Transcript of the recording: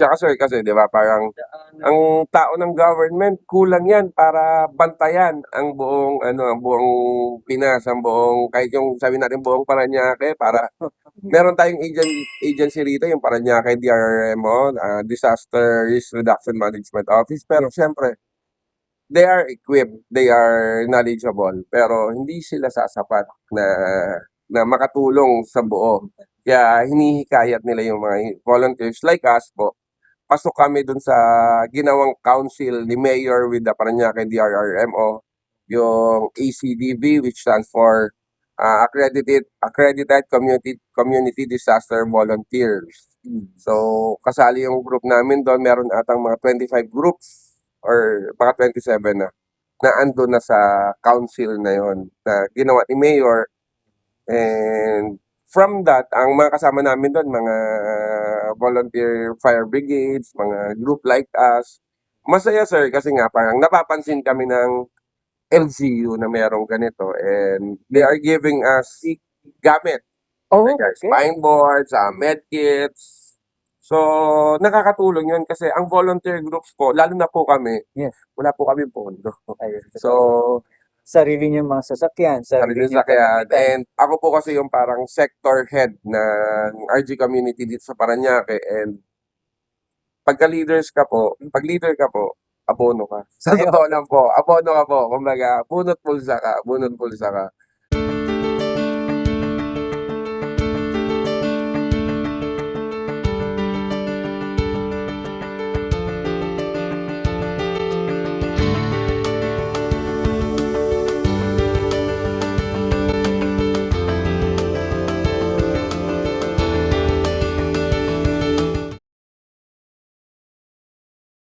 Tsaka sir kasi 'di ba parang ang tao ng government kulang 'yan para bantayan ang buong ano, ang buong Pinas, ang buong kahit yung sabihin natin buong Parañaque para meron tayong agency rito yung Parañaque DRRMO, Disaster Risk Reduction Management Office. Pero siyempre, they are equipped, they are knowledgeable, pero hindi sila sasapat na makatulong sa buo. Kaya hinihikayat nila yung mga volunteers like us po. Pasok kami dun sa ginawang council ni Mayor with the Parañaque DRRMO, yung ACDB, which stands for Accredited Community Disaster Volunteers. So, kasali yung group namin doon, meron atang mga 25 groups or mga 27 na ando na sa council na yon na ginawa ni Mayor. And from that, ang mga kasama namin doon, mga volunteer fire brigades, mga group like us. Masaya sir kasi nga parang napapansin kami ng LGU na merong ganito and they are giving us gamit. Oh, Like our okay. spine boards, medkits. So, nakakatulong yun kasi ang volunteer groups po, lalo na po kami, Yes. wala po kami pondo. Ayun. So, Sarili niyong mga sasakyan, sarili sarili niyong sasakyan. kagamitan. And ako po kasi yung parang sector head ng RG community dito sa Parañaque. And pag leader ka po, abono ka. Sa totoo lang po, abono ka po. Kumbaga, bunot pulsa ka.